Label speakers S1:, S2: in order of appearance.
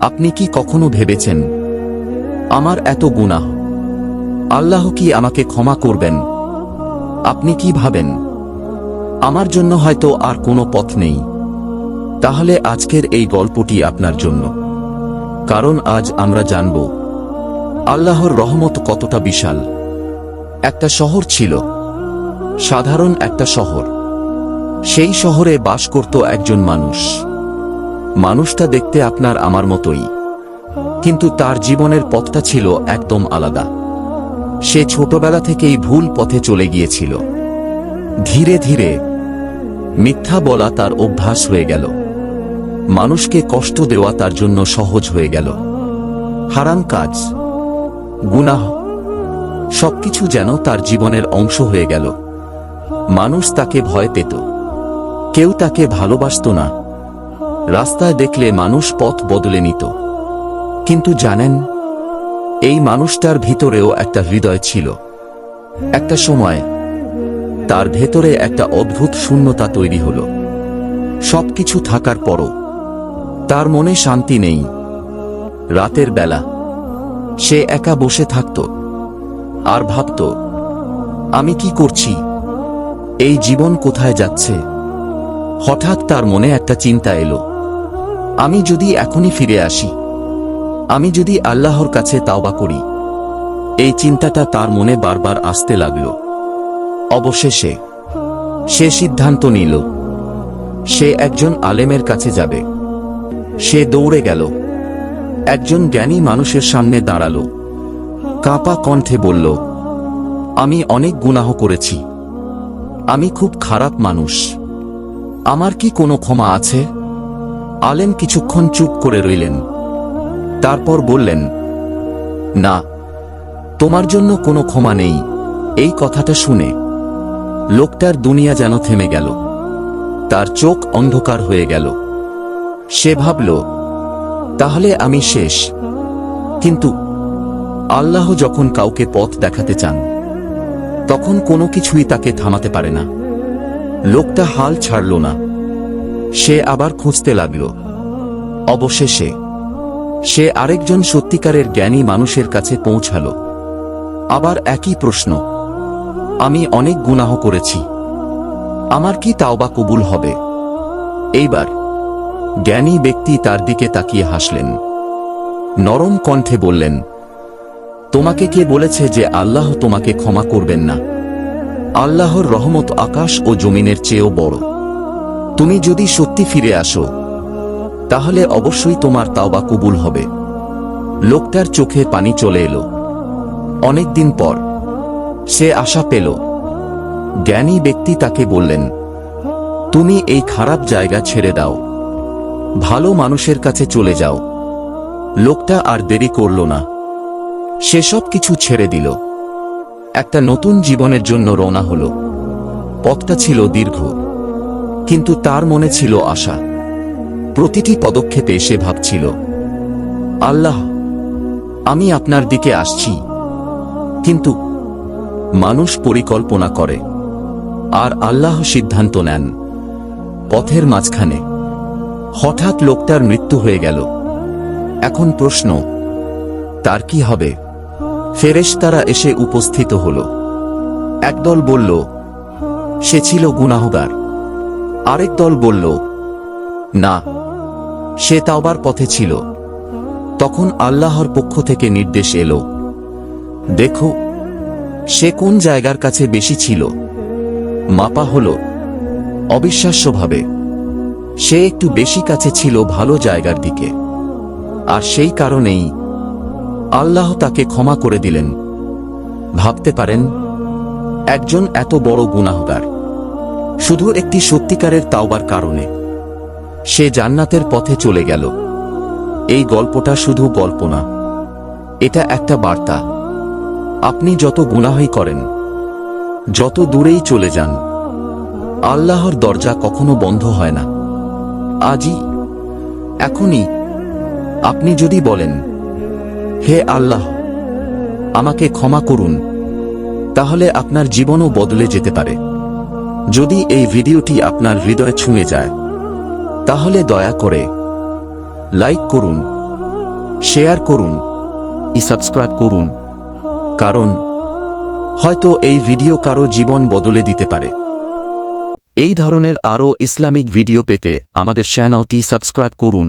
S1: আপনি কি কখনো ভেবেছেন আমার এত গুনাহ, আল্লাহ কি আমাকে ক্ষমা করবেন? আপনি কি ভাবেন আমার জন্য হয়তো আর কোনো পথ নেই? তাহলে আজকের এই গল্পটি আপনার জন্য, কারণ আজ আমরা জানব আল্লাহর রহমত কতটা বিশাল। একটা শহর ছিল, সাধারণ একটা শহর। সেই শহরে বাস করত একজন মানুষ। মানুষটা দেখতে আপনার আমার মতোই, কিন্তু তার জীবনের পথটা ছিল একদম আলাদা। সে ছোটবেলা থেকেই ভুল পথে চলে গিয়েছিল। ধীরে ধীরে মিথ্যা বলা তার অভ্যাস হয়ে গেল। মানুষকে কষ্ট দেওয়া তার জন্য সহজ হয়ে গেল। হারাম কাজ, গুনাহ, সবকিছু যেন তার জীবনের অংশ হয়ে গেল। মানুষ তাকে ভয় পেত, কেউ তাকে ভালোবাসত না। রাস্তায় দেখলে মানুষ পথ বদলে নিত। কিন্তু জানেন, এই মানুষটার ভিতরেও একটা হৃদয় ছিল। একটা সময় তার ভেতরে একটা অদ্ভুত শূন্যতা তৈরি হলো। সবকিছু থাকার পরও তার মনে শান্তি নেই। রাতের বেলা সে একা বসে থাকত আর ভাবত, আমি কি করছি? এই জীবন কোথায় যাচ্ছে? হঠাৎ তার মনে একটা চিন্তা এলো, আমি যদি এখনই ফিরে আসি, আমি যদি আল্লাহর কাছে তাওবা করি। এই চিন্তাটা তার মনে বারবার আসতে লাগল। অবশেষে সে সিদ্ধান্ত নিল, সে একজন আলেমের কাছে যাবে। সে দৌড়ে গেল, একজন জ্ঞানী মানুষের সামনে দাঁড়ালো। কাঁপা কণ্ঠে বলল, আমি অনেক গুনাহ করেছি, আমি খুব খারাপ মানুষ, আমার কি কোনো ক্ষমা আছে? আলেম কিছুক্ষণ চুপ করে রইলেন। তারপর বললেন, না, তোমার জন্য কোনো ক্ষমা নেই। এই কথাটা শুনে লোকটার দুনিয়া যেন থেমে গেল। তার চোখ অন্ধকার হয়ে গেল। সে ভাবল, তাহলে আমি শেষ। কিন্তু আল্লাহ যখন কাউকে পথ দেখাতে চান, তখন কোনো কিছুই তাকে থামাতে পারে না। লোকটা হাল ছাড়ল না। সে আবার খুঁজতে লাগল। অবশেষে সে আরেকজন সত্যিকারের জ্ঞানী মানুষের কাছে পৌঁছাল। আবার একই প্রশ্ন, আমি অনেক গুনাহ করেছি, আমার কি তাওবা কবুল হবে? এইবার জ্ঞানী ব্যক্তি তার দিকে তাকিয়ে হাসলেন। নরম কণ্ঠে বললেন, তোমাকে কে বলেছে যে আল্লাহ তোমাকে ক্ষমা করবেন না? আল্লাহর রহমত আকাশ ও জমিনের চেয়েও বড়। তুমি যদি সত্যি ফিরে আসো, তাহলে অবশ্যই তোমার তাওবা কবুল হবে। লোকটার চোখে পানি চলে এলো। অনেকদিন পর সে আশা পেল। জ্ঞানী ব্যক্তি তাকে বললেন, তুমি এই খারাপ জায়গা ছেড়ে দাও, ভালো মানুষের কাছে চলে যাও। লোকটা আর দেরি করল না। সে সব কিছু ছেড়ে দিল। একটা নতুন জীবনের জন্য রওনা হল। পথটা ছিল দীর্ঘ, কিন্তু তার মনে ছিল আশা। প্রতিটি পদক্ষেপে সে ভাবছিল, আল্লাহ, আমি আপনার দিকে আসছি। কিন্তু মানুষ পরিকল্পনা করে, আর আল্লাহ সিদ্ধান্ত নেন। পথের মাঝখানে হঠাৎ লোকটার মৃত্যু হয়ে গেল। এখন প্রশ্ন, তার কি হবে? ফেরেশতারা এসে উপস্থিত হল। একদল বলল, সে ছিল গুনাহগার। আরেক দল বলল, না, সে তাওবার পথে ছিল। তখন আল্লাহর পক্ষ থেকে নির্দেশ এলো, দেখো সে কোন জায়গার কাছে বেশি ছিল। মাপা হলো। অবিশ্বাস্যভাবে সে একটু বেশি কাছে ছিল ভালো জায়গার দিকে। আর সেই কারণেই আল্লাহ তাকে ক্ষমা করে দিলেন। ভাবতে পারেন, একজন এত বড় গুনাহগার, শুধু একটি সত্যিকারের তাওবার কারণে সে জান্নাতের পথে চলে গেল। এই গল্পটা শুধু গল্প না, এটা একটা বার্তা। আপনি যত গুনাহই করেন, যত দূরেই চলে যান, আল্লাহর দরজা কখনো বন্ধ হয় না। আজই, এখনই আপনি যদি বলেন, হে আল্লাহ, আমাকে ক্ষমা করুন, তাহলে আপনার জীবনও বদলে যেতে পারে। যদি এই ভিডিওটি আপনার হৃদয়ে ছুঁয়ে যায়, তাহলে দয়া করে লাইক করুন, শেয়ার করুন, সাবস্ক্রাইব করুন, কারণ হয়তো এই ভিডিও কারো জীবন বদলে দিতে পারে। এই ধরনের আরও ইসলামিক ভিডিও পেতে আমাদের চ্যানেলটি সাবস্ক্রাইব করুন।